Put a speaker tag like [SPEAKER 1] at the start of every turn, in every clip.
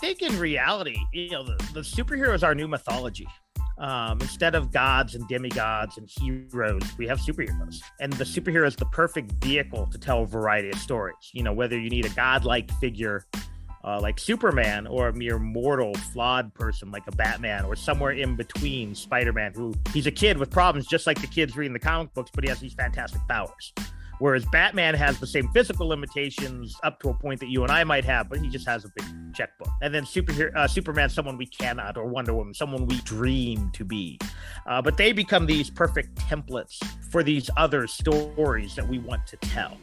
[SPEAKER 1] think in reality, the superhero is our new mythology. Instead of gods and demigods and heroes, we have superheroes. And the superhero is the perfect vehicle to tell a variety of stories. Whether you need a godlike figure like Superman, or a mere mortal, flawed person like a Batman, or somewhere in between Spider-Man, who he's a kid with problems just like the kids reading the comic books, but he has these fantastic powers. Whereas Batman has the same physical limitations up to a point that you and I might have, but he just has a big checkbook. And then Superman, someone we cannot, or Wonder Woman, someone we dream to be. But they become these perfect templates for these other stories that we want to tell.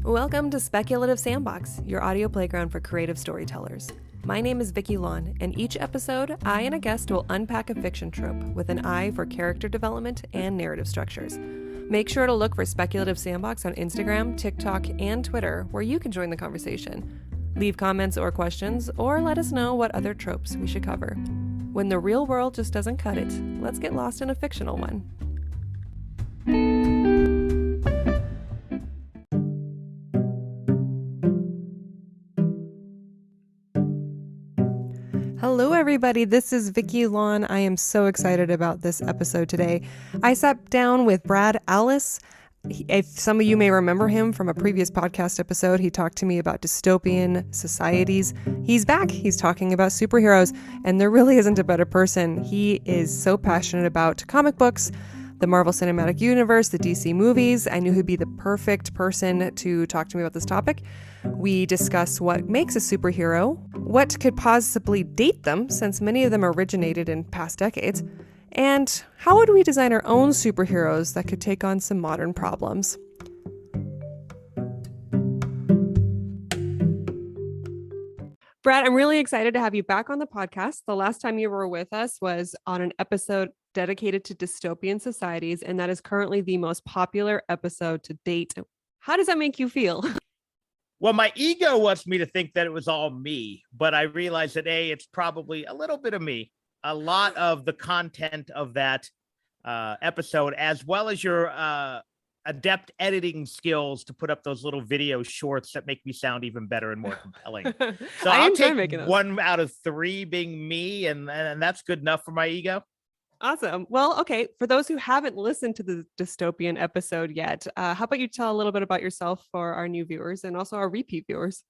[SPEAKER 2] Welcome to Speculative Sandbox, your audio playground for creative storytellers. My name is Vicky Lawn, and each episode, I and a guest will unpack a fiction trope with an eye for character development and narrative structures. Make sure to look for Speculative Sandbox on Instagram, TikTok, and Twitter, where you can join the conversation. Leave comments or questions, or let us know what other tropes we should cover. When the real world just doesn't cut it, let's get lost in a fictional one. Hello, everybody. This is Vicky Lawn. I am so excited about this episode today. I sat down with Brad Allis. If some of you may remember him from a previous podcast episode, he talked to me about dystopian societies. He's back. He's talking about superheroes, and there really isn't a better person. He is so passionate about comic books, the Marvel Cinematic Universe, the DC movies. I knew he'd be the perfect person to talk to me about this topic. We discuss what makes a superhero, what could possibly date them, since many of them originated in past decades, and how would we design our own superheroes that could take on some modern problems. Brad, I'm really excited to have you back on the podcast. The last time you were with us was on an episode dedicated to dystopian societies, and that is currently the most popular episode to date. How does that make you feel?
[SPEAKER 1] Well, my ego wants me to think that it was all me, but I realized that it's probably a little bit of me. A lot of the content of that episode, as well as your adept editing skills to put up those little video shorts that make me sound even better and more compelling. So I'll take 1 out of 3 being me, and that's good enough for my ego.
[SPEAKER 2] Awesome. Well, okay. For those who haven't listened to the dystopian episode yet, how about you tell a little bit about yourself for our new viewers and also our repeat viewers?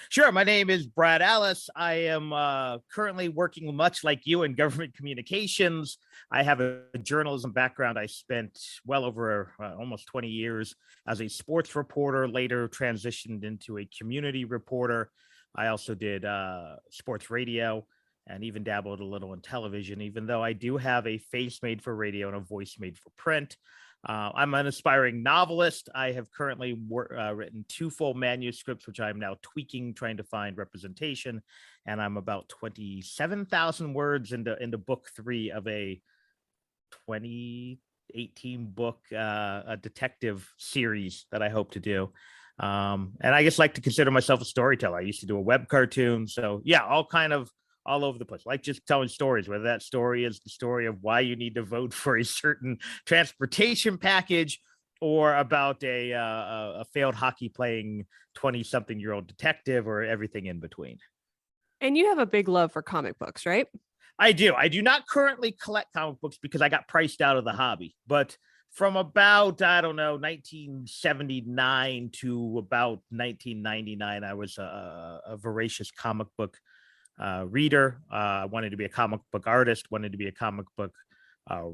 [SPEAKER 1] Sure. My name is Brad Allis. I am currently working much like you in government communications. I have a journalism background. I spent well over almost 20 years as a sports reporter, later transitioned into a community reporter. I also did sports radio and even dabbled a little in television, even though I do have a face made for radio and a voice made for print. I'm an aspiring novelist. I have currently written 2 full manuscripts, which I'm now tweaking, trying to find representation. And I'm about 27,000 words into book 3 of a 2018 book, a detective series that I hope to do. And I just like to consider myself a storyteller. I used to do a web cartoon. So yeah, all over the place, like just telling stories, whether that story is the story of why you need to vote for a certain transportation package, or about a failed hockey playing 20-something-year-old detective, or everything in between.
[SPEAKER 2] And you have a big love for comic books, right?
[SPEAKER 1] I do. I do not currently collect comic books because I got priced out of the hobby. But from about, 1979 to about 1999, I was a voracious comic book reader. Wanted to be a comic book artist, wanted to be a comic book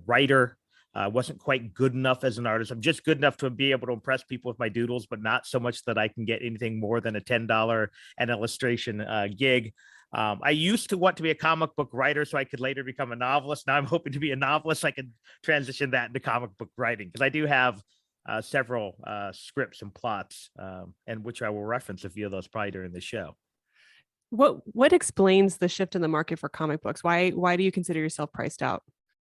[SPEAKER 1] writer. Wasn't quite good enough as an artist. I'm just good enough to be able to impress people with my doodles, but not so much that I can get anything more than a $10 an illustration gig. I used to want to be a comic book writer so I could later become a novelist. Now I'm hoping to be a novelist so I can transition that into comic book writing, because I do have several scripts and plots, and which I will reference a few of those probably during the show.
[SPEAKER 2] What explains the shift in the market for comic books? Why do you consider yourself priced out?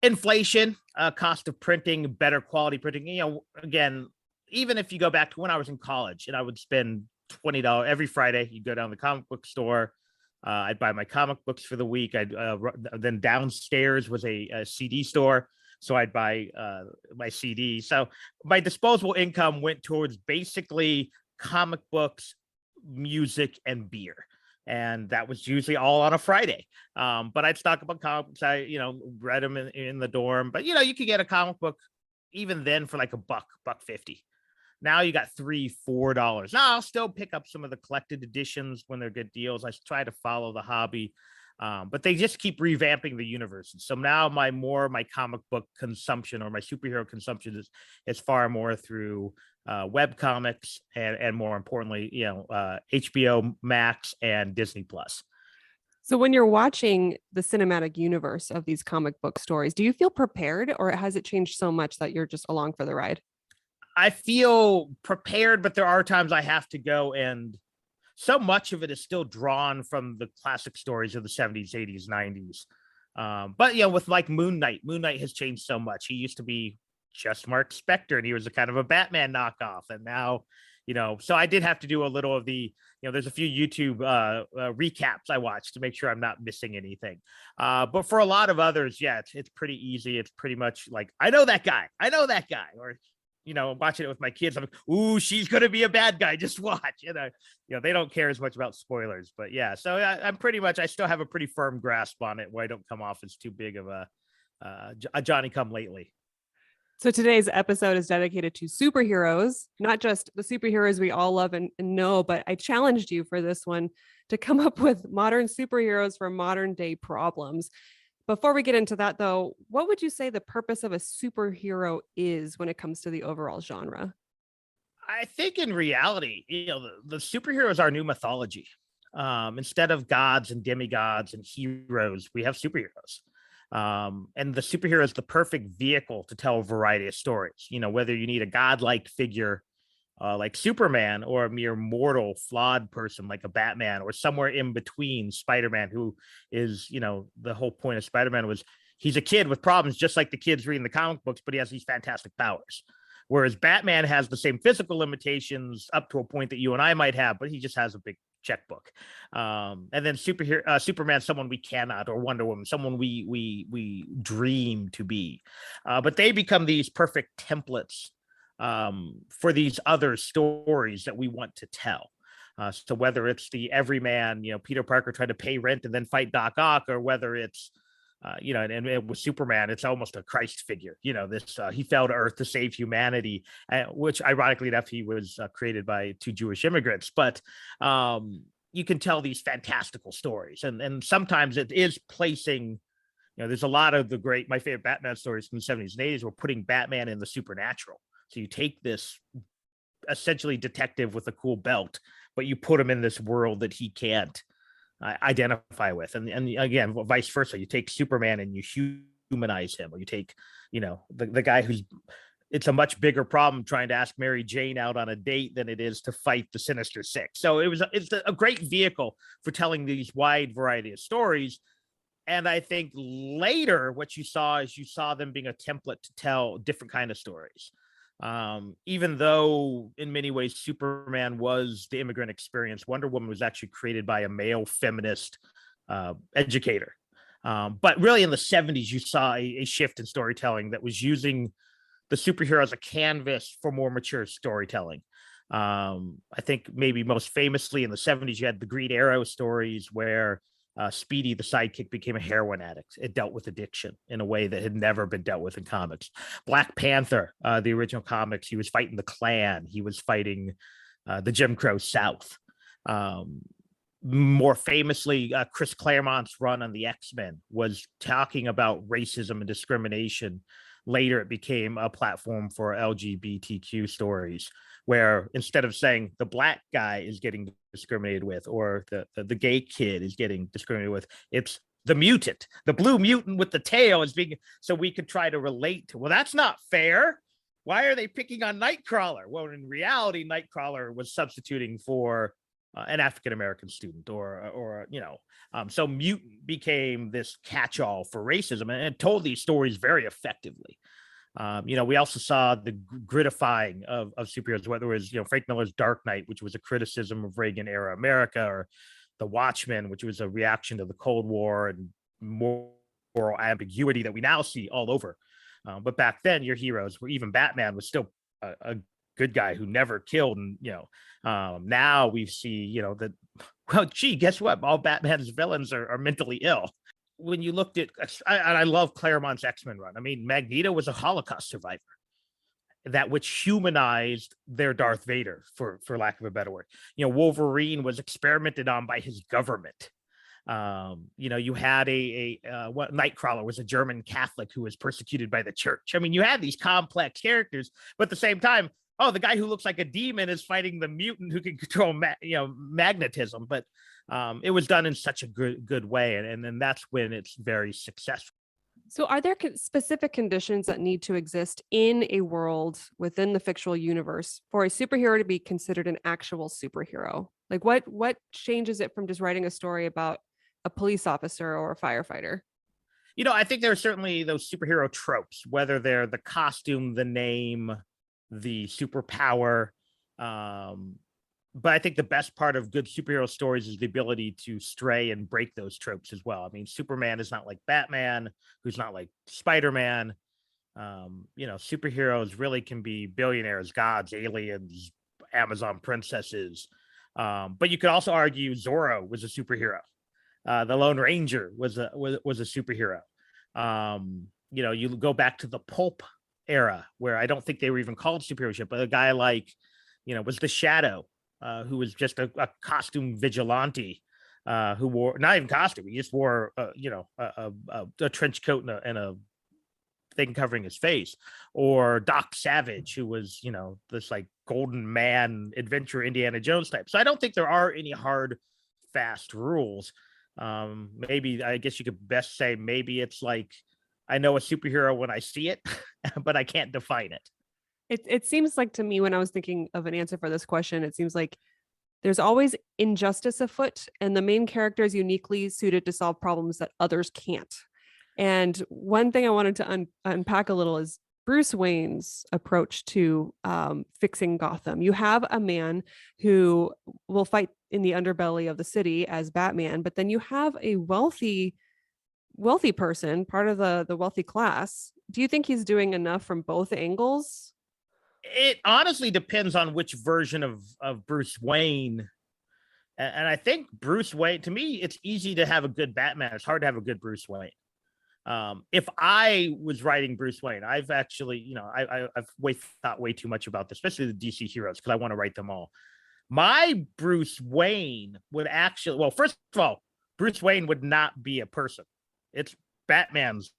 [SPEAKER 1] Inflation, cost of printing, better quality printing. Again, even if you go back to when I was in college and I would spend $20 every Friday, you'd go down to the comic book store. I'd buy my comic books for the week. Then downstairs was a CD store so I'd buy my CD. So my disposable income went towards basically comic books, music, and beer. And that was usually all on a Friday. But I'd stock up on comics. I, read them in the dorm. But you could get a comic book even then for like buck 50. Now you got $3-4. Now I'll still pick up some of the collected editions when they're good deals. I try to follow the hobby, but they just keep revamping the universe. So now my comic book consumption or my superhero consumption is far more through web comics and more importantly, HBO Max and Disney Plus.
[SPEAKER 2] So when you're watching the cinematic universe of these comic book stories, do you feel prepared, or has it changed so much that you're just along for the ride?
[SPEAKER 1] I feel prepared, but there are times I have to go, and so much of it is still drawn from the classic stories of the 70s, 80s, 90s. But with like Moon Knight has changed so much. He used to be just Mark Spector, and he was a kind of a Batman knockoff. And now, so I did have to do a little of the, there's a few YouTube recaps I watched to make sure I'm not missing anything. But for a lot of others, yeah, it's pretty easy. It's pretty much like, I know that guy. Or, watching it with my kids, I'm like, ooh, she's going to be a bad guy. Just watch, they don't care as much about spoilers, but yeah. So I still have a pretty firm grasp on it where I don't come off as too big of a Johnny come lately.
[SPEAKER 2] So today's episode is dedicated to superheroes, not just the superheroes we all love and know, but I challenged you for this one to come up with modern superheroes for modern day problems. Before we get into that, though, what would you say the purpose of a superhero is when it comes to the overall genre?
[SPEAKER 1] I think in reality, the superhero is our new mythology. Instead of gods and demigods and heroes, we have superheroes. And the superhero is the perfect vehicle to tell a variety of stories. Whether you need a godlike figure like Superman, or a mere mortal, flawed person like a Batman, or somewhere in between Spider-Man, who is, the whole point of Spider-Man was he's a kid with problems, just like the kids reading the comic books, but he has these fantastic powers. Whereas Batman has the same physical limitations up to a point that you and I might have, but he just has a big checkbook. And then Superman, someone we cannot, or Wonder Woman, someone we dream to be. But they become these perfect templates for these other stories that we want to tell. So whether it's the everyman, Peter Parker trying to pay rent and then fight Doc Ock, or whether it's and with Superman, it's almost a Christ figure. He fell to Earth to save humanity, which ironically enough, he was created by two Jewish immigrants. But you can tell these fantastical stories, and sometimes it is placing. There's a lot of my favorite Batman stories from the 70s and 80s were putting Batman in the supernatural. So you take this essentially detective with a cool belt, but you put him in this world that he can't identify with. And again, vice versa. You take Superman and you humanize him, or you take, the guy it's a much bigger problem trying to ask Mary Jane out on a date than it is to fight the Sinister Six. So it's a great vehicle for telling these wide variety of stories. And I think later what you saw them being a template to tell different kind of stories. Even though in many ways Superman was the immigrant experience, Wonder Woman was actually created by a male feminist educator. But really in the 70s, you saw a shift in storytelling that was using the superhero as a canvas for more mature storytelling. I think maybe most famously in the 70s, you had the Green Arrow stories where Speedy, the sidekick, became a heroin addict. It dealt with addiction in a way that had never been dealt with in comics. Black Panther, the original comics, he was fighting the Klan. He was fighting the Jim Crow South. More famously, Chris Claremont's run on the X-Men was talking about racism and discrimination. Later, it became a platform for LGBTQ stories, where instead of saying the black guy is getting discriminated with, or the gay kid is getting discriminated with, it's the mutant, the blue mutant with the tail is being, so we could try to relate to, well, that's not fair. Why are they picking on Nightcrawler? Well, in reality, Nightcrawler was substituting for an African-American student, so mutant became this catch-all for racism, and it told these stories very effectively. We also saw the grittifying of superheroes, whether it was, Frank Miller's Dark Knight, which was a criticism of Reagan era America, or The Watchmen, which was a reaction to the Cold War and moral ambiguity that we now see all over But back then, your heroes were, even Batman was still a good guy who never killed. And, now we see, that, well, gee, guess what? All Batman's villains are mentally ill. When you looked at, and I love Claremont's X-Men run. I mean, Magneto was a Holocaust survivor, that which humanized their Darth Vader, for lack of a better word. Wolverine was experimented on by his government. You had what Nightcrawler was a German Catholic who was persecuted by the church. I mean, you had these complex characters, but at the same time, the guy who looks like a demon is fighting the mutant who can control magnetism. But it was done in such a good way, and then that's when it's very successful.
[SPEAKER 2] So are there specific conditions that need to exist in a world within the fictional universe for a superhero to be considered an actual superhero? Like what changes it from just writing a story about a police officer or a firefighter?
[SPEAKER 1] I think there are certainly those superhero tropes, whether they're the costume, the name, the superpower. But I think the best part of good superhero stories is the ability to stray and break those tropes as well. I mean, Superman is not like Batman, who's not like Spider-Man. Superheroes really can be billionaires, gods, aliens, Amazon princesses. But you could also argue Zorro was a superhero. The Lone Ranger was a superhero. You go back to the pulp era, where I don't think they were even called superheroes yet, but a guy like, was the Shadow, who was just a costume vigilante, who wore, not even costume, he just wore a trench coat and a thing covering his face. Or Doc Savage, who was this like golden man adventure Indiana Jones type. So I don't think there are any hard fast rules. Maybe, I guess you could best say, maybe it's like, I know a superhero when I see it, but I can't define it.
[SPEAKER 2] It seems like, to me, when I was thinking of an answer for this question, it seems like there's always injustice afoot, and the main character is uniquely suited to solve problems that others can't. And one thing I wanted to unpack a little is Bruce Wayne's approach to fixing Gotham. You have a man who will fight in the underbelly of the city as Batman, but then you have a wealthy person, part of the wealthy class. Do you think he's doing enough from both angles?
[SPEAKER 1] It honestly depends on which version of Bruce Wayne. And I think Bruce Wayne, to me, it's easy to have a good Batman. It's hard to have a good Bruce Wayne. If I was writing Bruce Wayne, I've actually, I've thought way too much about this, especially the DC heroes, because I want to write them all. My Bruce Wayne would actually, well, first of all, Bruce Wayne would not be a person. It's Batman's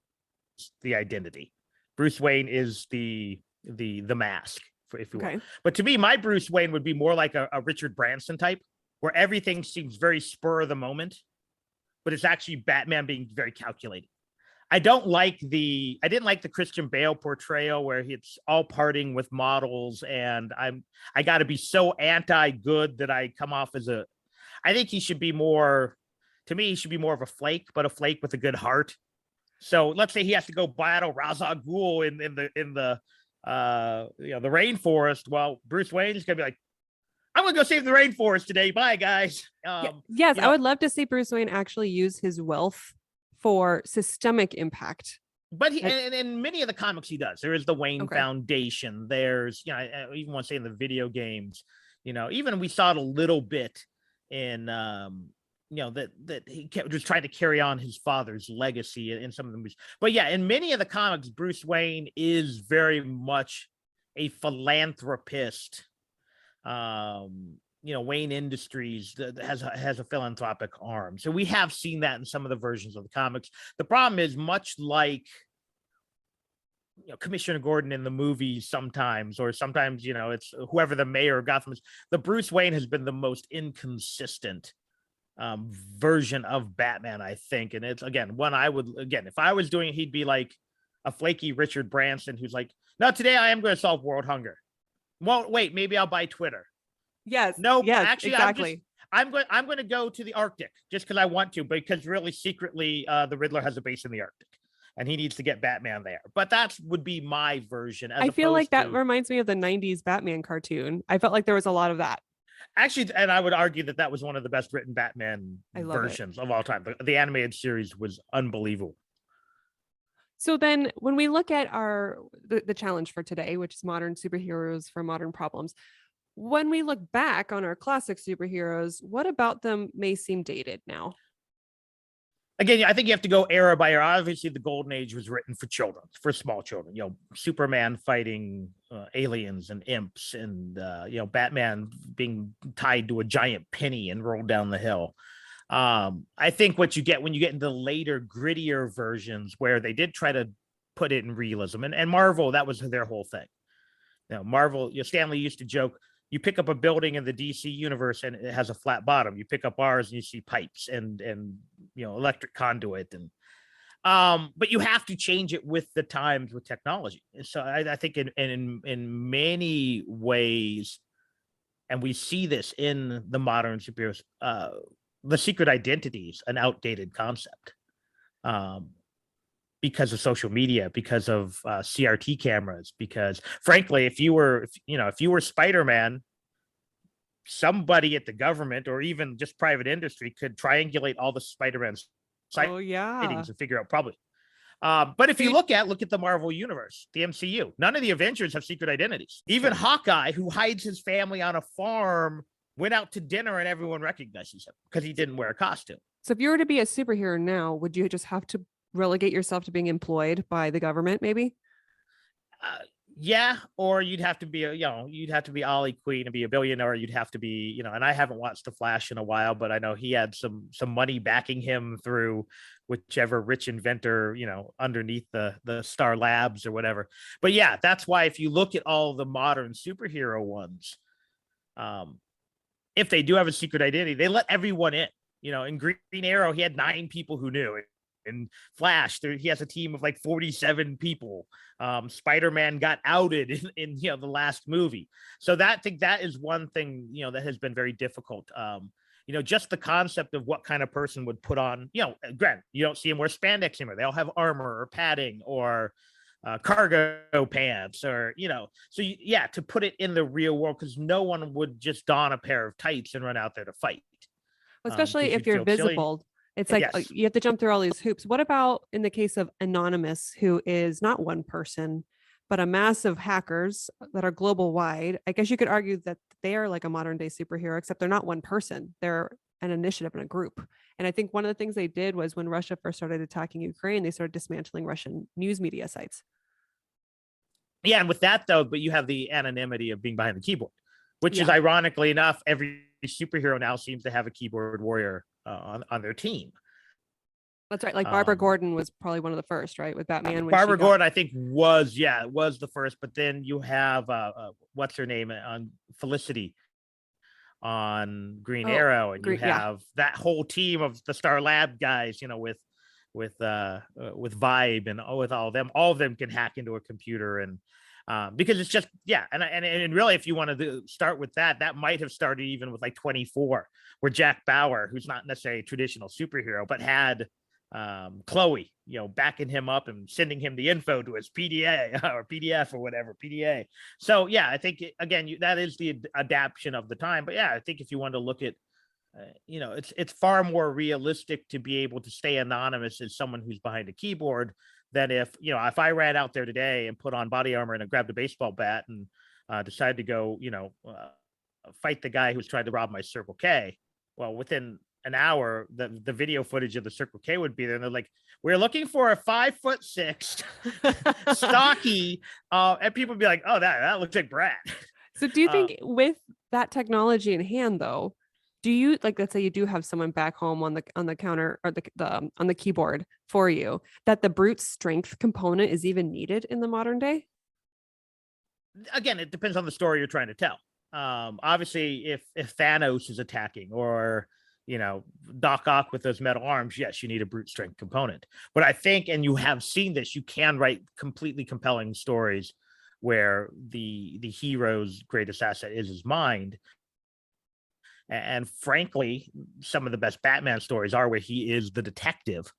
[SPEAKER 1] the identity. Bruce Wayne is the mask, if you will. But to me, my Bruce Wayne would be more like a Richard Branson type, where everything seems very spur of the moment, but it's actually Batman being very calculated. I didn't like the Christian Bale portrayal where it's all parting with models, and I got to be so anti-good that I come off as I think he should be more, to me, he should be more of a flake, but a flake with a good heart. So let's say he has to go battle Ra's al Ghul in the rainforest. Well, Bruce Wayne's gonna be like, I'm gonna go save the rainforest today. Bye, guys.
[SPEAKER 2] Yes, I would love to see Bruce Wayne actually use his wealth for systemic impact.
[SPEAKER 1] But in many of the comics he does. There is the Wayne Foundation. There's, I even want to say in the video games, even we saw it a little bit in that he kept just trying to carry on his father's legacy in some of them. But yeah, in many of the comics, Bruce Wayne is very much a philanthropist. Wayne Industries has a philanthropic arm. So we have seen that in some of the versions of the comics. The problem is, much like Commissioner Gordon in the movies sometimes, or sometimes, it's whoever the mayor of Gotham is, the Bruce Wayne has been the most inconsistent version of Batman, I think. And it's, again, if I was doing it, he'd be like a flaky Richard Branson who's like, no, today I am going to solve world hunger. Well, wait, maybe I'll buy Twitter.
[SPEAKER 2] Yes.
[SPEAKER 1] No,
[SPEAKER 2] yes,
[SPEAKER 1] actually,
[SPEAKER 2] exactly.
[SPEAKER 1] I'm going to go to the Arctic just because I want to, because really secretly the Riddler has a base in the Arctic and he needs to get Batman there. But that would be my version.
[SPEAKER 2] I feel like that reminds me of the 90s Batman cartoon. I felt like there was a lot of that.
[SPEAKER 1] Actually, and I would argue that was one of the best written Batman versions of all time. The animated series was unbelievable.
[SPEAKER 2] So then when we look at the challenge for today, which is modern superheroes for modern problems, when we look back on our classic superheroes, what about them may seem dated now?
[SPEAKER 1] Again, I think you have to go era by era. Obviously, the golden age was written for children, for small children. Superman fighting aliens and imps, and Batman being tied to a giant penny and rolled down the hill. I think what you get when you get into later, grittier versions where they did try to put it in realism, and Marvel, that was their whole thing. Marvel, Stanley used to joke, you pick up a building in the DC universe and it has a flat bottom. You pick up ours and you see pipes and electric conduit, and but you have to change it with the times, with technology. So I think in many ways, and we see this in the modern superheroes, the secret identity is an outdated concept. Because of social media, because of CRT cameras, because frankly, if you were Spider-Man, somebody at the government or even just private industry could triangulate all the Spider-Man sightings and figure out probably. But if you look at the Marvel universe, the MCU, none of the Avengers have secret identities. Even Hawkeye, who hides his family on a farm, went out to dinner and everyone recognizes him because he didn't wear a costume.
[SPEAKER 2] So if you were to be a superhero now, would you just have to relegate yourself to being employed by the government, maybe?
[SPEAKER 1] Yeah, or you'd have to be you'd have to be Ollie Queen and be a billionaire. You'd have to be, and I haven't watched The Flash in a while, but I know he had some money backing him through whichever rich inventor, underneath the Star Labs or whatever. But yeah, that's why if you look at all the modern superhero ones, if they do have a secret identity, they let everyone in. In Green Arrow, he had 9 people who knew it. In Flash, he has a team of like 47 people. Spider-Man got outed in the last movie. So I think that is one thing, that has been very difficult. Just the concept of what kind of person would put on, granted, you don't see them wear spandex anymore. They all have armor or padding or cargo pants or, to put it in the real world, because no one would just don a pair of tights and run out there to fight.
[SPEAKER 2] Especially if you're visible. Silly. It's like you have to jump through all these hoops. What about in the case of Anonymous, who is not one person, but a mass of hackers that are global wide? I guess you could argue that they are like a modern day superhero, except they're not one person. They're an initiative and a group. And I think one of the things they did was when Russia first started attacking Ukraine, they started dismantling Russian news media sites.
[SPEAKER 1] Yeah, and with that though, but you have the anonymity of being behind the keyboard, which is ironically enough, every superhero now seems to have a keyboard warrior on their team.
[SPEAKER 2] That's right. Like Barbara Gordon was probably one of the first, right? With Batman.
[SPEAKER 1] Barbara Gordon, I think was the first, but then you have what's her name on Felicity on Green Arrow, and you have that whole team of the Star Lab guys, with Vibe and with all of them can hack into a computer, and because it's just and really, if you want to start with that might have started even with like 24, where Jack Bauer, who's not necessarily a traditional superhero, but had Chloe, backing him up and sending him the info to his PDA or PDF or whatever PDA. So I think again that is the adaptation of the time. But I think if you want to look at it's far more realistic to be able to stay anonymous as someone who's behind a keyboard than if I ran out there today and put on body armor and I grabbed a baseball bat and decided to go fight the guy who's trying to rob my Circle K. Well, within an hour, the video footage of the Circle K would be there, and they're like, "We're looking for a 5'6" stocky," and people would be like, "Oh, that looks like Brad."
[SPEAKER 2] So, do you think with that technology in hand, though, do you let's say you do have someone back home on the counter or on the keyboard for you, that the brute strength component is even needed in the modern day?
[SPEAKER 1] Again, it depends on the story you're trying to tell. Obviously, if Thanos is attacking, or Doc Ock with those metal arms, yes, you need a brute strength component. But I think, and you have seen this, you can write completely compelling stories where the hero's greatest asset is his mind. And frankly, some of the best Batman stories are where he is the detective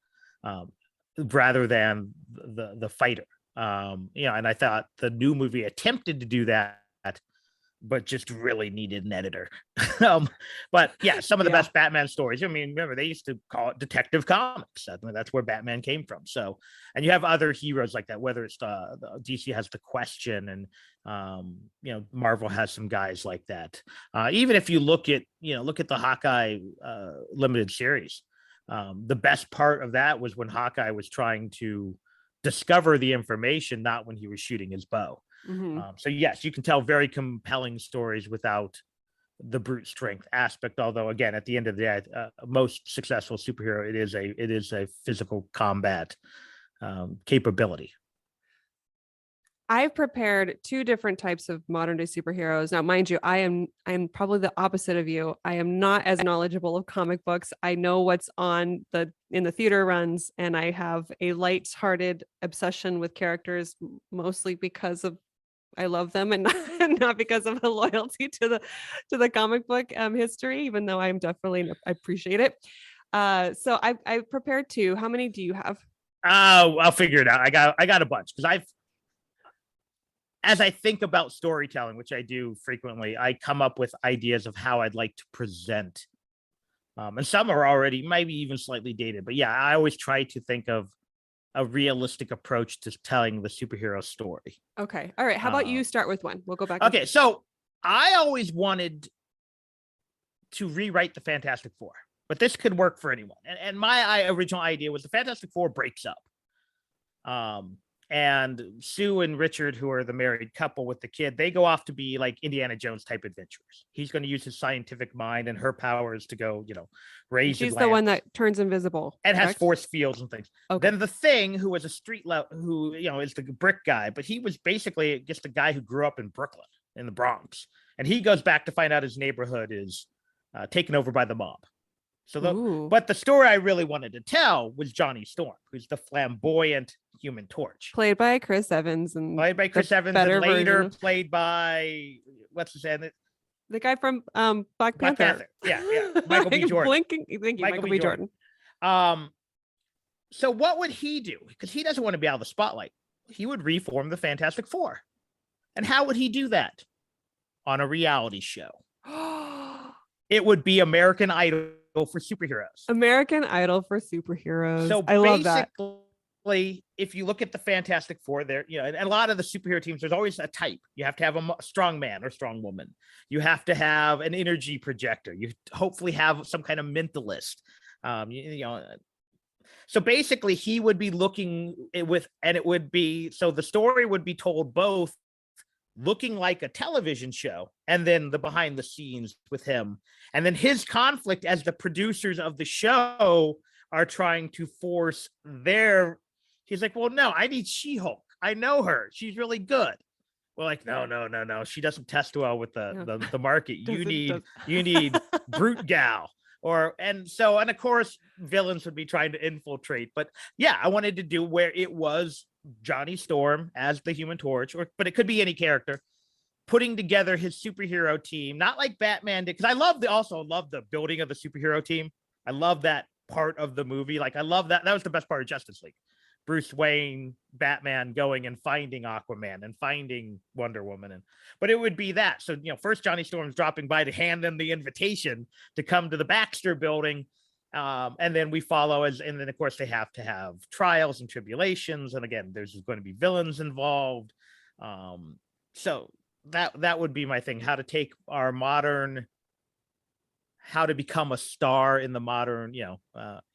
[SPEAKER 1] rather than the fighter. And I thought the new movie attempted to do that but just really needed an editor. But yeah, some of the best Batman stories. I mean, remember they used to call it Detective Comics. That's where Batman came from. So, and you have other heroes like that. Whether it's the DC has the Question, and Marvel has some guys like that. Even if you look at the Hawkeye limited series, the best part of that was when Hawkeye was trying to discover the information, not when he was shooting his bow.
[SPEAKER 2] Mm-hmm.
[SPEAKER 1] So yes, you can tell very compelling stories without the brute strength aspect. Although again, at the end of the day, most successful superhero, it is a physical combat capability.
[SPEAKER 2] I've prepared 2 different types of modern day superheroes. Now, mind you, I am probably the opposite of you. I am not as knowledgeable of comic books. I know what's in the theater runs, and I have a light-hearted obsession with characters, mostly because of I love them and not because of a loyalty to the comic book history, even though I'm definitely I appreciate it. So I've prepared 2. How many do you have?
[SPEAKER 1] I'll figure it out. I got a bunch because as I think about storytelling, which I do frequently, I come up with ideas of how I'd like to present. And some are already maybe even slightly dated, but yeah, I always try to think of a realistic approach to telling the superhero story.
[SPEAKER 2] Okay. All right. How about you start with one? We'll go back.
[SPEAKER 1] Okay. So I always wanted to rewrite the Fantastic Four, but this could work for anyone. And my original idea was the Fantastic Four breaks up. And Sue and Richard, who are the married couple with the kid, they go off to be like Indiana Jones type adventurers. He's going to use his scientific mind, and her powers to go, raise.
[SPEAKER 2] She's the one that turns invisible
[SPEAKER 1] and correct? Has force fields and things.
[SPEAKER 2] Okay.
[SPEAKER 1] Then the Thing, who was a street who is the brick guy, but he was basically just a guy who grew up in Brooklyn, in the Bronx, and he goes back to find out his neighborhood is taken over by the mob. But the story I really wanted to tell was Johnny Storm, who's the flamboyant Human Torch,
[SPEAKER 2] played by Chris Evans, and
[SPEAKER 1] later played by what's his name?
[SPEAKER 2] The guy from Black Panther.
[SPEAKER 1] Yeah, Michael B. Jordan.
[SPEAKER 2] Thank you, Michael B. Jordan.
[SPEAKER 1] So what would he do? Because he doesn't want to be out of the spotlight. He would reform the Fantastic Four, and how would he do that? On a reality show. It would be American Idol for superheroes.
[SPEAKER 2] American Idol for superheroes.
[SPEAKER 1] So
[SPEAKER 2] I love that.
[SPEAKER 1] If you look at the Fantastic Four, there, and a lot of the superhero teams, there's always a type. You have to have a strong man or strong woman. You have to have an energy projector. You hopefully have some kind of mentalist. So basically, he would be looking so the story would be told both looking like a television show and then the behind the scenes with him, and then his conflict as the producers of the show are trying to force he's like, well, no, I need She-Hulk. I know her. She's really good. We're like, no. She doesn't test well with the market. You need Brute Gal. And of course, villains would be trying to infiltrate. But yeah, I wanted to do where it was Johnny Storm as the Human Torch, but it could be any character, putting together his superhero team, not like Batman did. Because I also love the building of the superhero team. I love that part of the movie. Like, I love that. That was the best part of Justice League. Bruce Wayne, Batman going and finding Aquaman and finding Wonder Woman. But it would be that. So, first Johnny Storm's dropping by to hand them the invitation to come to the Baxter building. And then we follow and then of course they have to have trials and tribulations. And again, there's going to be villains involved. So that would be my thing, how to take our how to become a star in the modern,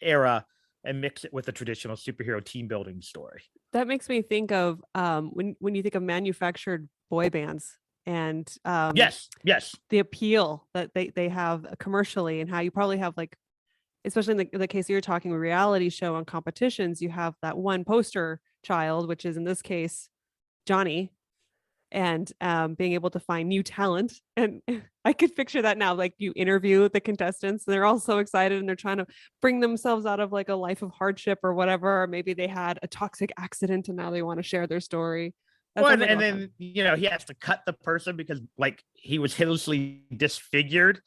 [SPEAKER 1] era, and mix it with a traditional superhero team building story.
[SPEAKER 2] That makes me think of when you think of manufactured boy bands and
[SPEAKER 1] yes,
[SPEAKER 2] the appeal that they have commercially, and how you probably have, like, especially in the case you're talking, a reality show on competitions, you have that one poster child, which is in this case Johnny, and being able to find new talent. And I could picture that now, like, you interview the contestants and they're all so excited and they're trying to bring themselves out of like a life of hardship or whatever, or maybe they had a toxic accident and now they want to share their story.
[SPEAKER 1] Then he has to cut the person because, like, he was hideously disfigured,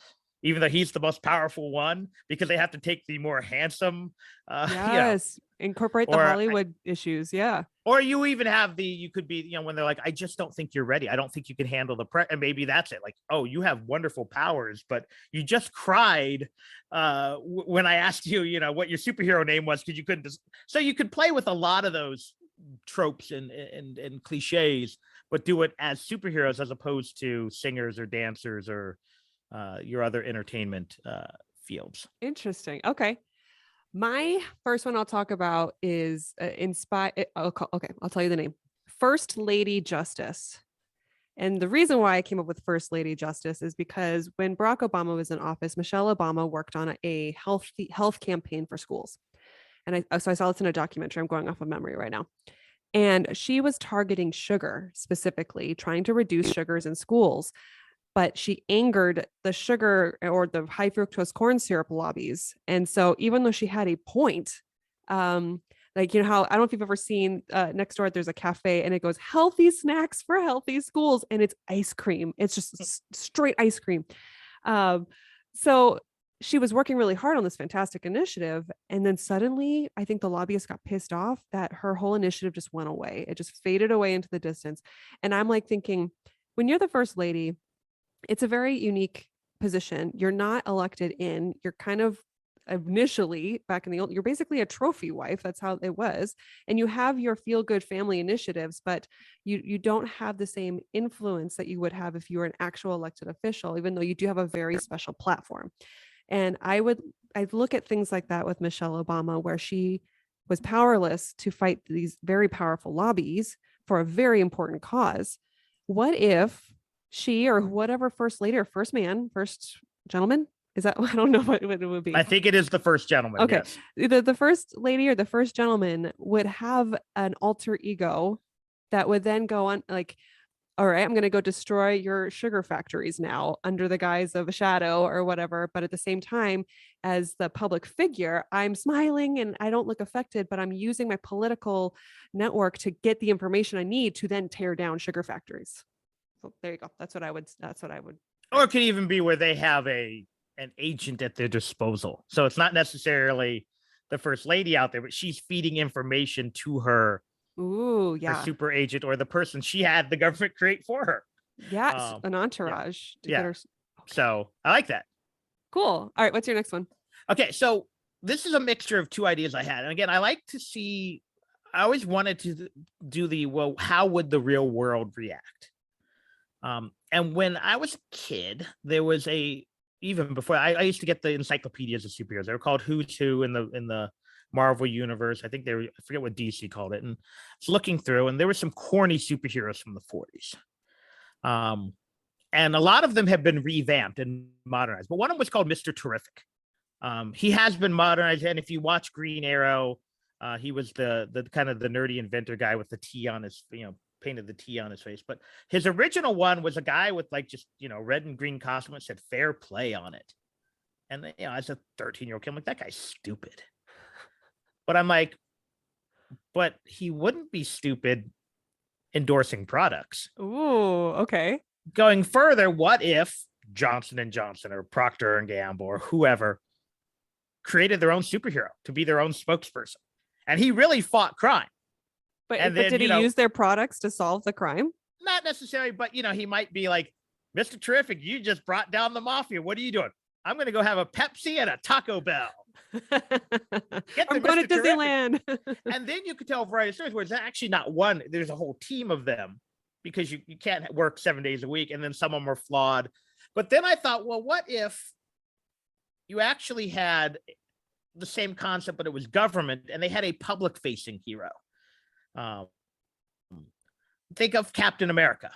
[SPEAKER 1] even though he's the most powerful one, because they have to take the more handsome,
[SPEAKER 2] Yes. Incorporate the
[SPEAKER 1] or
[SPEAKER 2] Hollywood issues. Yeah.
[SPEAKER 1] or you even have you could be, when they're like, I just don't think you're ready. I don't think you can handle the and maybe that's it. Like, oh, you have wonderful powers, but you just cried when I asked you, what your superhero name was, because you couldn't so you could play with a lot of those tropes and cliches, but do it as superheroes as opposed to singers or dancers or your other entertainment fields.
[SPEAKER 2] Interesting. Okay. My first one I'll talk about is okay, I'll tell you the name. First Lady Justice. And the reason why I came up with First Lady Justice is because when Barack Obama was in office, Michelle Obama worked on a health campaign for schools. And so I saw this in a documentary. I'm going off of memory right now. And she was targeting sugar specifically, trying to reduce sugars in schools. But she angered the sugar or the high fructose corn syrup lobbies. And so even though she had a point, like, how, I don't know if you've ever seen next door, there's a cafe and it goes healthy snacks for healthy schools. And it's ice cream. It's just straight ice cream. So she was working really hard on this fantastic initiative. And then suddenly I think the lobbyists got pissed off that her whole initiative just went away. It just faded away into the distance. And I'm like thinking, when you're the first lady, it's a very unique position. You're not elected in. You're kind of initially back in the old, you're basically a trophy wife. That's how it was. And you have your feel good family initiatives, but you don't have the same influence that you would have if you were an actual elected official, even though you do have a very special platform. And I'd look at things like that with Michelle Obama, where she was powerless to fight these very powerful lobbies for a very important cause. What if she or whatever first lady or first gentleman, is that, I don't know what it would be.
[SPEAKER 1] I think it is the first gentleman.
[SPEAKER 2] Okay.
[SPEAKER 1] Yes.
[SPEAKER 2] Either the first lady or the first gentleman would have an alter ego that would then go on like, all right, I'm going to go destroy your sugar factories now under the guise of a shadow or whatever. But at the same time, as the public figure, I'm smiling and I don't look affected, but I'm using my political network to get the information I need to then tear down sugar factories. So there you go. That's what I would.
[SPEAKER 1] Or it could even be where they have an agent at their disposal. So it's not necessarily the first lady out there, but she's feeding information to her.
[SPEAKER 2] Ooh, yeah.
[SPEAKER 1] Her super agent or the person she had the government create for her.
[SPEAKER 2] Yes, an entourage to get her. Okay.
[SPEAKER 1] So I like that.
[SPEAKER 2] Cool. All right. What's your next one?
[SPEAKER 1] Okay. So this is a mixture of two ideas I had. And again, I always wanted to do how would the real world react? And when I was a kid, there was even before I used to get the encyclopedias of superheroes. They were called Who's Who in the Marvel universe. I think I forget what DC called it. And I was looking through, and there were some corny superheroes from the 40s. And a lot of them have been revamped and modernized, but one of them was called Mr. Terrific. He has been modernized. And if you watch Green Arrow, he was the kind of the nerdy inventor guy with the T on his, painted the T on his face. But his original one was a guy with like just, red and green costume that said fair play on it. And, as a 13-year-old kid, I'm like, that guy's stupid. But I'm like, but he wouldn't be stupid endorsing products.
[SPEAKER 2] Ooh, okay.
[SPEAKER 1] Going further, what if Johnson & Johnson or Procter & Gamble or whoever created their own superhero to be their own spokesperson? And he really fought crime.
[SPEAKER 2] But did he use their products to solve the crime?
[SPEAKER 1] Not necessarily, but, he might be like, Mr. Terrific, you just brought down the mafia. What are you doing? I'm going to go have a Pepsi and a Taco Bell.
[SPEAKER 2] I'm going to Disneyland.
[SPEAKER 1] And then you could tell a variety of stories where it's actually not one. There's a whole team of them because you can't work 7 days a week. And then some of them are flawed. But then I thought, well, what if you actually had the same concept, but it was government and they had a public facing hero? Think of Captain America,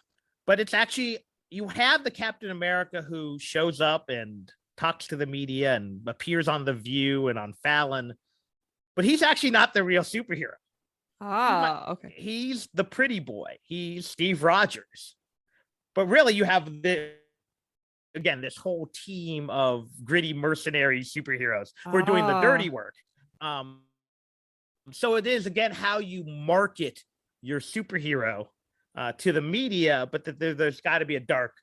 [SPEAKER 1] but it's actually, you have the Captain America who shows up and talks to the media and appears on The View and on Fallon, but he's actually not the real superhero.
[SPEAKER 2] Okay.
[SPEAKER 1] He's the pretty boy. He's Steve Rogers. But really you have this whole team of gritty mercenary superheroes who are doing the dirty work. So it is, again, how you market your superhero to the media, but there's got to be a dark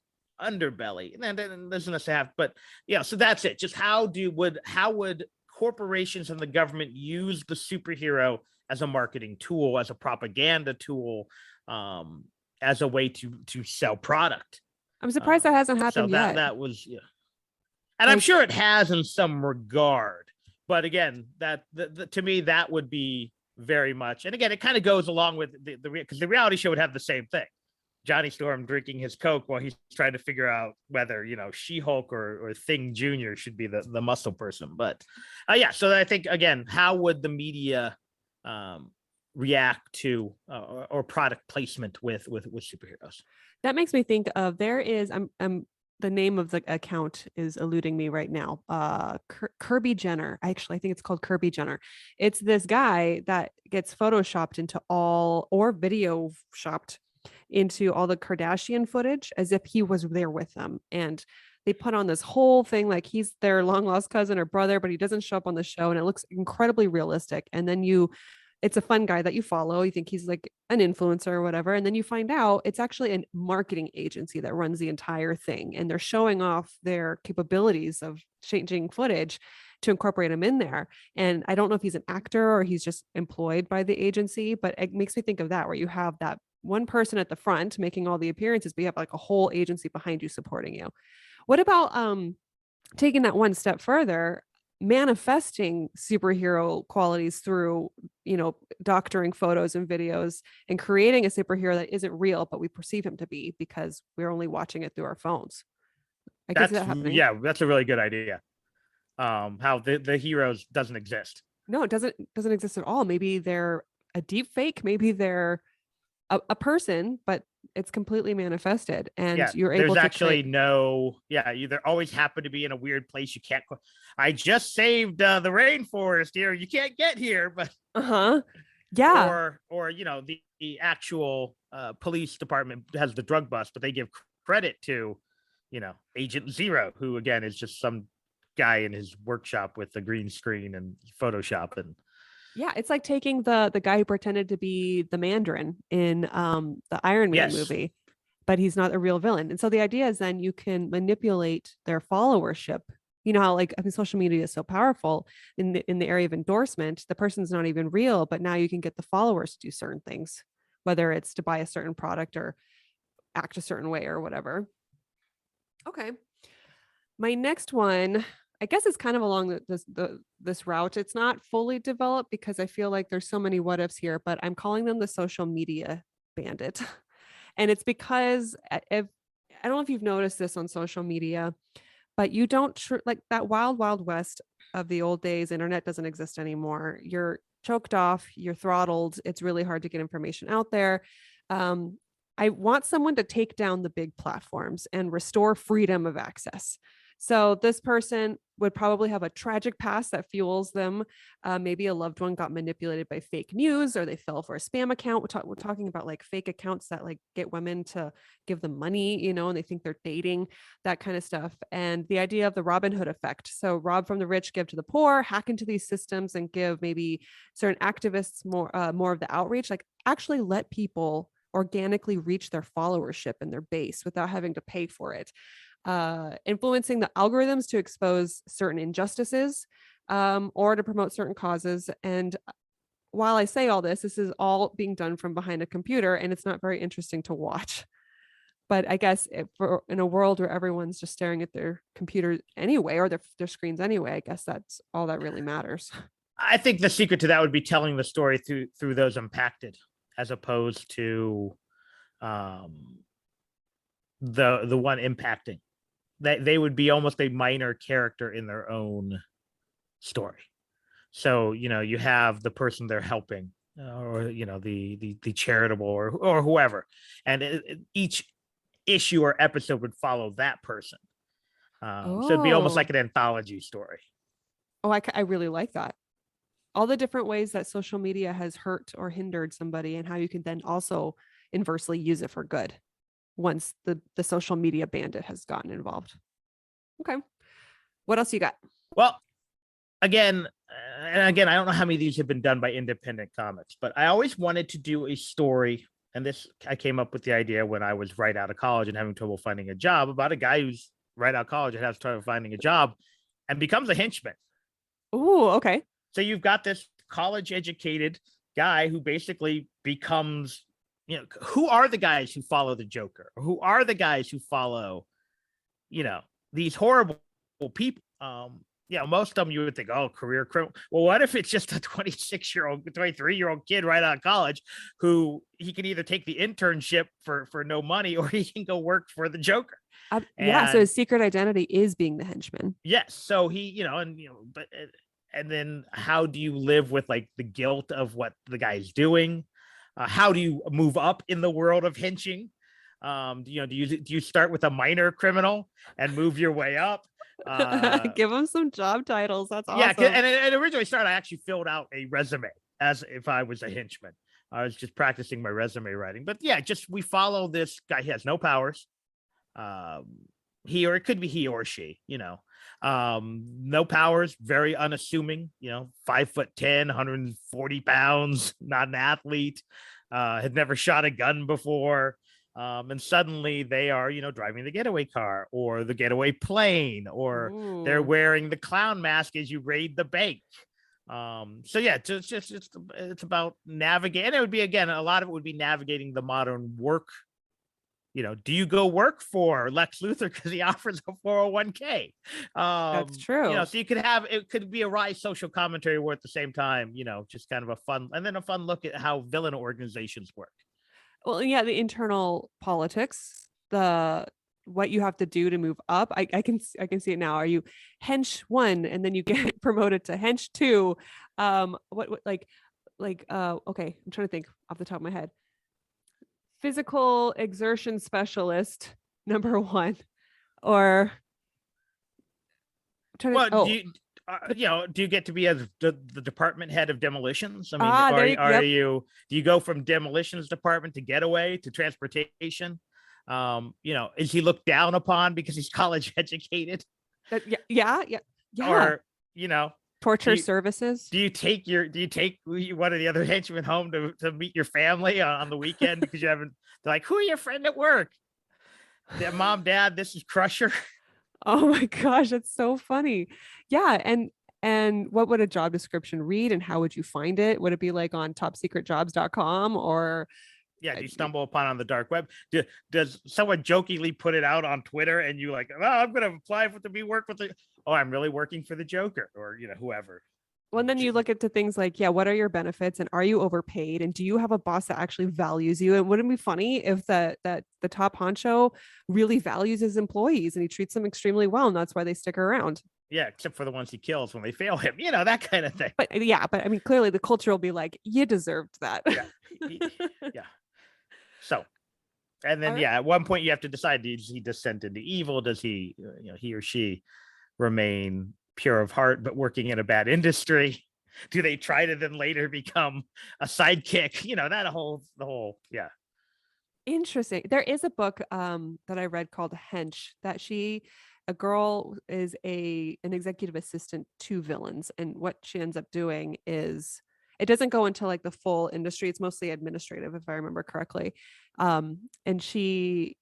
[SPEAKER 1] underbelly, and then doesn't necessarily have, but yeah. So that's it. Just how would corporations and the government use the superhero as a marketing tool, as a propaganda tool, as a way to sell product?
[SPEAKER 2] I'm surprised that hasn't
[SPEAKER 1] So
[SPEAKER 2] happened yet.
[SPEAKER 1] that was, yeah. And I'm
[SPEAKER 2] Like,
[SPEAKER 1] sure it has in some regard, but again, to me that would be very much. And again, it kind of goes along with because the reality show would have the same thing. Johnny Storm drinking his Coke while he's trying to figure out whether, She-Hulk or Thing Jr. should be the muscle person. But yeah, so I think, again, how would the media react to or product placement with superheroes?
[SPEAKER 2] that makes me think of I'm the name of the account is eluding me right now. Kirby Jenner. Actually, I think it's called Kirby Jenner. It's this guy that gets photoshopped into or video shopped into all the Kardashian footage as if he was there with them. And they put on this whole thing like he's their long lost cousin or brother, but he doesn't show up on the show. And it looks incredibly realistic. And then it's a fun guy that you follow. You think he's like an influencer or whatever. And then you find out it's actually a marketing agency that runs the entire thing. And they're showing off their capabilities of changing footage to incorporate him in there. And I don't know if he's an actor or he's just employed by the agency, but it makes me think of that, where you have that one person at the front making all the appearances, but you have like a whole agency behind you supporting you. What about taking that one step further, manifesting superhero qualities through, doctoring photos and videos and creating a superhero that isn't real, but we perceive him to be because we're only watching it through our phones? I guess that happening.
[SPEAKER 1] Yeah, that's a really good idea. How the heroes doesn't exist.
[SPEAKER 2] No, it doesn't exist at all. Maybe they're a deep fake. Maybe they're a person, but it's completely manifested, and you're able
[SPEAKER 1] there's
[SPEAKER 2] to
[SPEAKER 1] actually you there always happen to be in a weird place. You can't. I just saved the rainforest here. You can't get here, but
[SPEAKER 2] yeah.
[SPEAKER 1] Or the actual police department has the drug bust, but they give credit to Agent Zero, who again is just some guy in his workshop with the green screen and Photoshop. And
[SPEAKER 2] yeah, it's like taking the guy who pretended to be the Mandarin in the Iron Man movie, but he's not a real villain. And so the idea is then you can manipulate their followership. You know how social media is so powerful in the area of endorsement. The person's not even real, but now you can get the followers to do certain things, whether it's to buy a certain product or act a certain way or whatever. Okay. My next one, I guess it's kind of along this route. It's not fully developed because I feel like there's so many what ifs here, but I'm calling them the social media bandit. And it's because I don't know if you've noticed this on social media, but you don't like that wild west of the old days. Internet doesn't exist anymore. You're choked off, you're throttled. It's really hard to get information out there. I want someone to take down the big platforms and restore freedom of access. So this person would probably have a tragic past that fuels them. Maybe a loved one got manipulated by fake news, or they fell for a spam account. We're talking about like fake accounts that like get women to give them money, and they think they're dating, that kind of stuff. And the idea of the Robin Hood effect. So rob from the rich, give to the poor, hack into these systems and give maybe certain activists more of the outreach, like actually let people organically reach their followership and their base without having to pay for it. Influencing the algorithms to expose certain injustices or to promote certain causes. And while I say all this is all being done from behind a computer, and it's not very interesting to watch. But I guess in a world where everyone's just staring at their computer anyway, or their screens anyway, I guess that's all that really matters.
[SPEAKER 1] I think the secret to that would be telling the story through those impacted, as opposed to the one impacting. That they would be almost a minor character in their own story. So, you have the person they're helping, or, the charitable or whoever. And each issue or episode would follow that person. So it'd be almost like an anthology story.
[SPEAKER 2] Oh, I really like that. All the different ways that social media has hurt or hindered somebody, and how you can then also inversely use it for good once the social media bandit has gotten involved. Okay. What else you got?
[SPEAKER 1] Well, again, I don't know how many of these have been done by independent comics, but I always wanted to do a story and this I came up with the idea when I was right out of college and having trouble finding a job, about a guy who's right out of college and has trouble finding a job and becomes a henchman.
[SPEAKER 2] Ooh, okay.
[SPEAKER 1] So you've got this college educated guy who basically becomes, who are the guys who follow the Joker? Who are the guys who follow, these horrible people? Most of them you would think, oh, career criminal. Well, what if it's just a 26-year-old, 23-year-old kid right out of college who he can either take the internship for no money, or he can go work for the Joker?
[SPEAKER 2] So his secret identity is being the henchman.
[SPEAKER 1] Yes. So he, and then how do you live with like the guilt of what the guy's doing? How do you move up in the world of henching? Do you start with a minor criminal and move your way up?
[SPEAKER 2] Give him some job titles. That's awesome.
[SPEAKER 1] Yeah, and it originally started, I actually filled out a resume as if I was a henchman. I was just practicing my resume writing. But yeah, we follow this guy. He has no powers. It could be he or she, no powers, very unassuming, 5'10", 140 pounds, not an athlete, had never shot a gun before. And suddenly they are, driving the getaway car or the getaway plane, or they're wearing the clown mask as you raid the bank. So yeah, it's about navigating. It would be, again, a lot of it would be navigating the modern work. Do you go work for Lex Luthor because he offers a 401k?
[SPEAKER 2] That's true.
[SPEAKER 1] So it could be a wry social commentary where at the same time, just kind of a fun look at how villain organizations work.
[SPEAKER 2] Well, yeah, the internal politics, what you have to do to move up. I can see it now. Are you Hench 1 and then you get promoted to Hench 2? Okay, I'm trying to think off the top of my head. Physical exertion specialist number 1, or
[SPEAKER 1] do you get to be as the department head of demolitions? I mean, do you go from demolitions department to getaway to transportation? Is he looked down upon because he's college educated?
[SPEAKER 2] Yeah.
[SPEAKER 1] Or,
[SPEAKER 2] torture services.
[SPEAKER 1] Do you take one of the other henchmen home to meet your family on the weekend because you haven't? They're like, who are your friend at work? Their mom, dad, this is Crusher.
[SPEAKER 2] Oh my gosh, that's so funny. Yeah, and what would a job description read, and how would you find it? Would it be like on topsecretjobs.com, or
[SPEAKER 1] do you stumble upon on the dark web? Does someone jokingly put it out on Twitter and you like, oh, I'm going to apply work with the, oh, I'm really working for the Joker, or, whoever.
[SPEAKER 2] Well, and then you look into things like, what are your benefits, and are you overpaid, and do you have a boss that actually values you? And wouldn't it be funny if the top honcho really values his employees and he treats them extremely well, and that's why they stick around?
[SPEAKER 1] Yeah, except for the ones he kills when they fail him, that kind of thing.
[SPEAKER 2] But I mean, clearly the culture will be like, you deserved that.
[SPEAKER 1] Yeah. So, and then, at one point you have to decide, does he descend into evil? Does he, he or she remain pure of heart, but working in a bad industry? Do they try to then later become a sidekick? The whole.
[SPEAKER 2] Interesting. There is a book that I read called Hench, that a girl is an executive assistant to villains. And what she ends up doing is, it doesn't go into like the full industry. It's mostly administrative, if I remember correctly. And she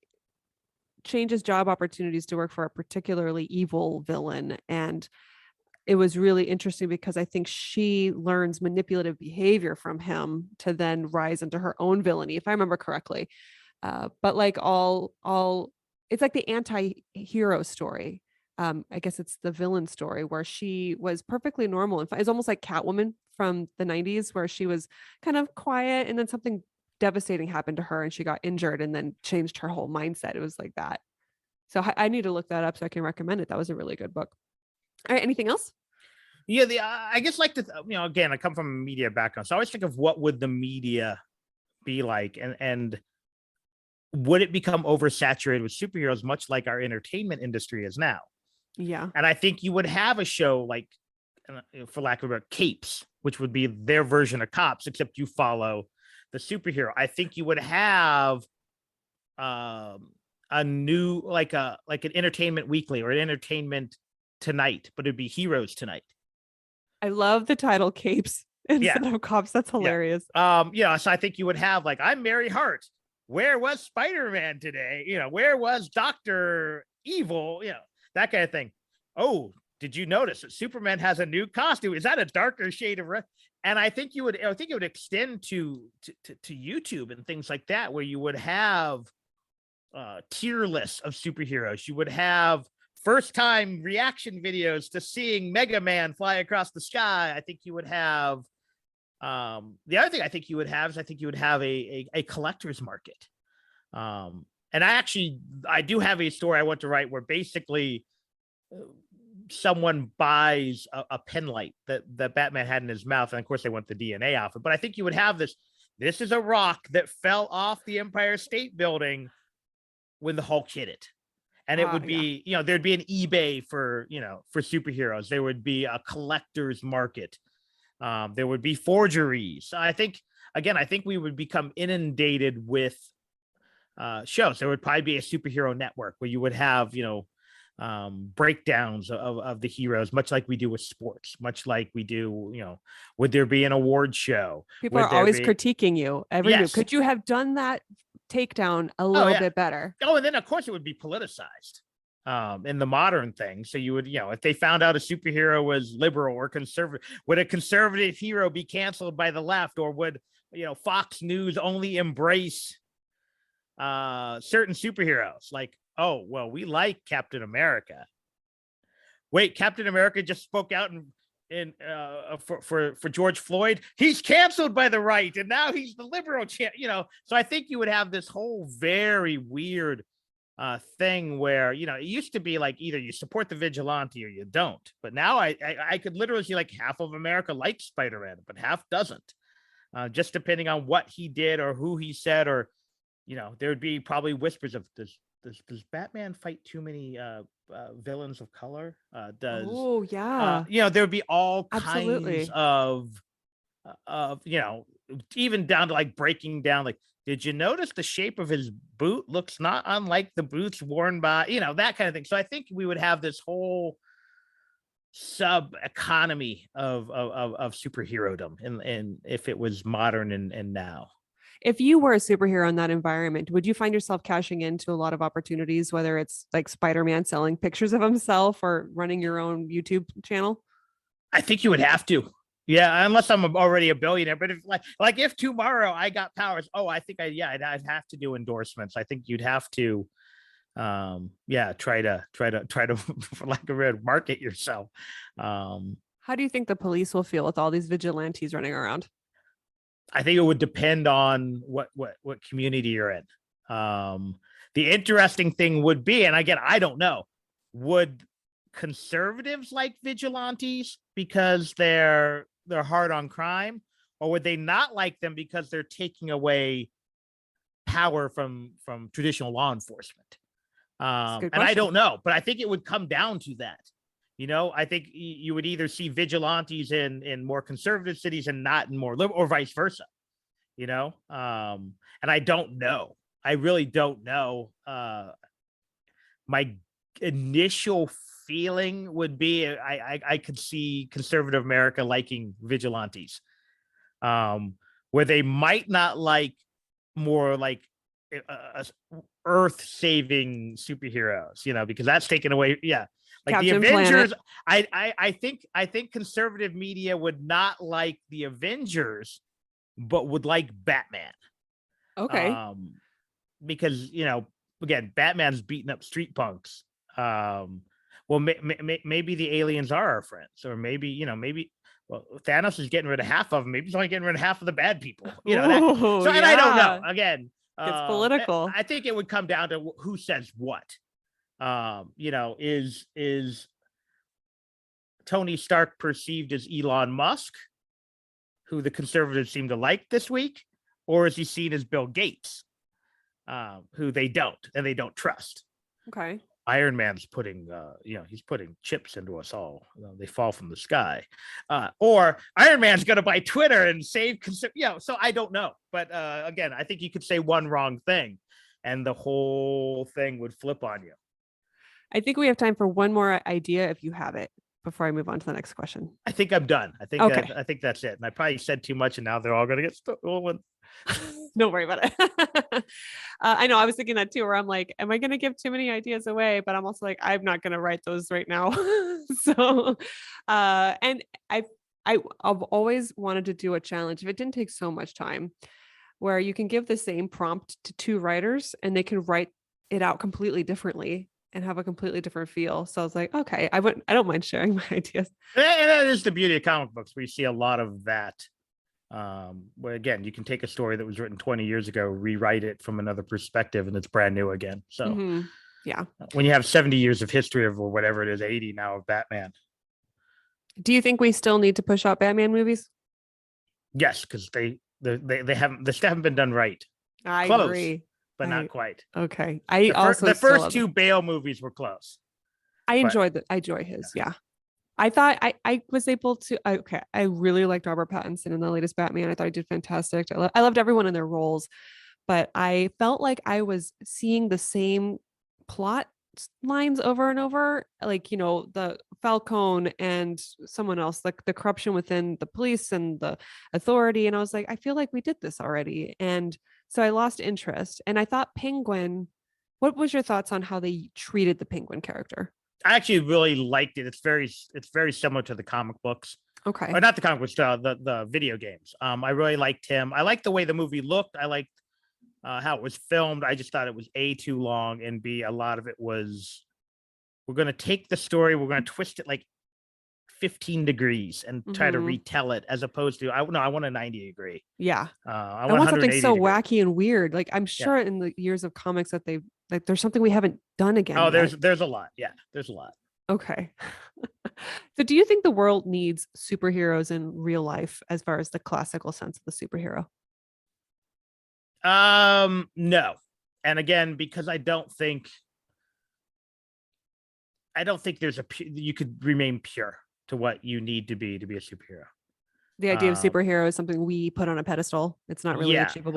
[SPEAKER 2] changes job opportunities to work for a particularly evil villain. And it was really interesting because I think she learns manipulative behavior from him to then rise into her own villainy, if I remember correctly. But like it's like the anti-hero story. I guess it's the villain story where she was perfectly normal. It's almost like Catwoman from the 90s, where she was kind of quiet and then something devastating happened to her and she got injured and then changed her whole mindset. It was like that. So I need to look that up so I can recommend it. That was a really good book. All right, anything else?
[SPEAKER 1] Yeah, I guess like again, I come from a media background, so I always think of what would the media be like, and would it become oversaturated with superheroes, much like our entertainment industry is now?
[SPEAKER 2] Yeah.
[SPEAKER 1] And I think you would have a show like, for lack of a word, Capes, which would be their version of Cops, except you follow the superhero. I think you would have a new, like an Entertainment Weekly or an Entertainment Tonight, but it'd be Heroes Tonight.
[SPEAKER 2] I love the title Capes. instead of cops. That's hilarious.
[SPEAKER 1] So I think you would have like, I'm Mary Hart. Where was Spider-Man today? Where was Dr. Evil? That kind of thing. Oh, did you notice that Superman has a new costume? Is that a darker shade of red? And I think it would extend to YouTube and things like that, where you would have tier lists of superheroes. You would have first time reaction videos to seeing Mega Man fly across the sky. I think you would have the other thing I think you would have is a collector's market. And I do have a story I want to write where basically someone buys a pen light that Batman had in his mouth, and of course they want the DNA off it. But I think you would have this. This is a rock that fell off the Empire State Building when the Hulk hit it. And it would be, there'd be an eBay for superheroes. There would be a collector's market. There would be forgeries. So I think we would become inundated with shows. There would probably be a superhero network where you would have, breakdowns of the heroes, much like we do with sports, much like we do, would there be an award show?
[SPEAKER 2] People are always critiquing you. Could you have done that takedown a little bit better?
[SPEAKER 1] Oh, and then of course it would be politicized in the modern thing. So you would, if they found out a superhero was liberal or conservative, would a conservative hero be canceled by the left? Or would, Fox News only embrace certain superheroes? Like, oh, well, we like Captain America. Wait, Captain America just spoke out for George Floyd. He's canceled by the right, and now he's the liberal So I think you would have this whole very weird thing where, it used to be like either you support the vigilante or you don't. But now I could literally see like half of America likes Spider-Man, but half doesn't. Just depending on what he did or who he said, or, there would be probably whispers of this. Does Batman fight too many villains of color? There would be all kinds of even down to like breaking down, like, did you notice the shape of his boot looks not unlike the boots worn by, that kind of thing. So I think we would have this whole sub economy of superherodom, and if it was modern and now.
[SPEAKER 2] If you were a superhero in that environment, would you find yourself cashing into a lot of opportunities, whether it's like Spider-Man selling pictures of himself or running your own YouTube channel?
[SPEAKER 1] I think you would have to. Yeah, unless I'm already a billionaire. But if if tomorrow I got powers, I think I'd have to do endorsements. I think you'd have to try to for lack of a word, market yourself.
[SPEAKER 2] How do you think the police will feel with all these vigilantes running around?
[SPEAKER 1] I think it would depend on what community you're in. The interesting thing would be, and again, I don't know, would conservatives like vigilantes because they're hard on crime, or would they not like them because they're taking away power from traditional law enforcement? And I don't know, but I think it would come down to that. I think you would either see vigilantes in more conservative cities and not in more liberal, or vice versa, and I don't know. I really don't know. My initial feeling would be I could see conservative America liking vigilantes, where they might not like more like earth-saving superheroes, because that's taken away. Yeah. Like Captain the Avengers, I think conservative media would not like the Avengers, but would like Batman.
[SPEAKER 2] Okay.
[SPEAKER 1] Because again, Batman's beating up street punks. Maybe the aliens are our friends, or maybe Thanos is getting rid of half of them. Maybe he's only getting rid of half of the bad people. And I don't know. Again,
[SPEAKER 2] it's political.
[SPEAKER 1] I think it would come down to who says what. Is Tony Stark perceived as Elon Musk, who the conservatives seem to like this week, or is he seen as Bill Gates, who they don't trust?
[SPEAKER 2] Okay.
[SPEAKER 1] Iron Man's putting, he's putting chips into us all. They fall from the sky. Or Iron Man's going to buy Twitter and save, so I don't know. But again, I think you could say one wrong thing and the whole thing would flip on you.
[SPEAKER 2] I think we have time for one more idea if you have it. before I move on to the next question?
[SPEAKER 1] I think I'm done.
[SPEAKER 2] Okay.
[SPEAKER 1] I think that's it. And I probably said too much, and now they're all going to get stolen.
[SPEAKER 2] Don't worry about it. I know I was thinking that too, where I'm like, am I going to give too many ideas away? But I'm also like, I'm not going to write those right now. So, and I've always wanted to do a challenge if it didn't take so much time, where you can give the same prompt to two writers and they can write it out completely differently and have a completely different feel. So I was like, okay, I don't mind sharing my ideas.
[SPEAKER 1] And that is the beauty of comic books. We see a lot of that. Where again, you can take a story that was written 20 years ago, rewrite it from another perspective, and it's brand new again. So
[SPEAKER 2] yeah,
[SPEAKER 1] when you have 70 years of history of, or whatever it is, 80 now of Batman.
[SPEAKER 2] Do you think we still need to push out Batman movies?
[SPEAKER 1] Yes, because they haven't been done right.
[SPEAKER 2] I
[SPEAKER 1] Close,
[SPEAKER 2] agree,
[SPEAKER 1] but not quite.
[SPEAKER 2] Okay,
[SPEAKER 1] The first two Bale movies were close.
[SPEAKER 2] I enjoy his. Yeah. I thought I was able to. Okay, I really liked Robert Pattinson in the latest Batman. I thought he did fantastic. I loved everyone in their roles, but I felt like I was seeing the same plot lines over and over. Like, the Falcone and someone else, like the corruption within the police and the authority. And I was like, I feel like we did this already. And so I lost interest. And I thought Penguin. What was your thoughts on how they treated the Penguin character?
[SPEAKER 1] I actually really liked it. It's very similar to the comic books.
[SPEAKER 2] Okay.
[SPEAKER 1] Or not the comic books, the video games. I really liked him. I liked the way the movie looked. I liked how it was filmed. I just thought it was A, too long, and B, a lot of it was, we're going to take the story, we're going to twist it like 15 degrees and try to retell it, as opposed to, I want a 90 degree.
[SPEAKER 2] Yeah.
[SPEAKER 1] I
[SPEAKER 2] want something so
[SPEAKER 1] degree.
[SPEAKER 2] wacky and weird. Like, I'm sure in the years of comics that they've, like, there's something we haven't done again.
[SPEAKER 1] Oh, there's a lot. Yeah, there's a lot.
[SPEAKER 2] Okay. So do you think the world needs superheroes in real life as far as the classical sense of the superhero?
[SPEAKER 1] No. And again, because I don't think you could remain pure to what you need to be a superhero.
[SPEAKER 2] The idea of superhero is something we put on a pedestal. It's not really achievable.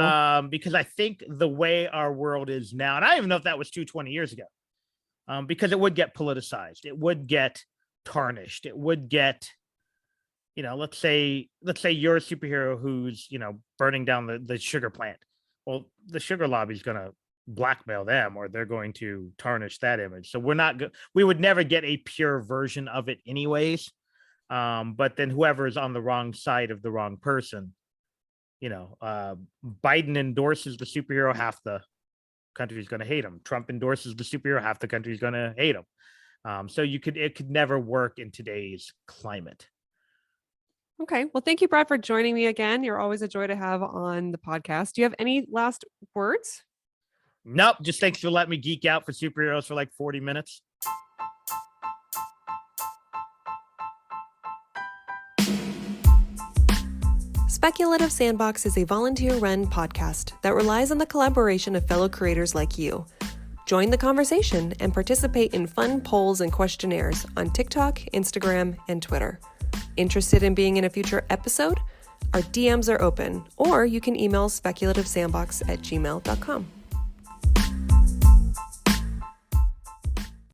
[SPEAKER 1] Because I think the way our world is now, and I don't even know if that was 20 years ago, because it would get politicized. It would get tarnished. It would get, let's say you're a superhero who's, burning down the sugar plant. Well, the sugar lobby is going to blackmail them, or they're going to tarnish that image. So we would never get a pure version of it anyways. But then whoever is on the wrong side of the wrong person, Biden endorses the superhero, half the country is going to hate him. Trump endorses the superhero, half the country is going to hate him. So it could never work in today's climate.
[SPEAKER 2] Okay. Well, thank you, Brad, for joining me again. You're always a joy to have on the podcast. Do you have any last words?
[SPEAKER 1] Nope. Just thanks for letting me geek out for superheroes for like 40 minutes.
[SPEAKER 2] Speculative Sandbox is a volunteer-run podcast that relies on the collaboration of fellow creators like you. Join the conversation and participate in fun polls and questionnaires on TikTok, Instagram, and Twitter. Interested in being in a future episode? Our DMs are open, or you can email speculativesandbox@gmail.com.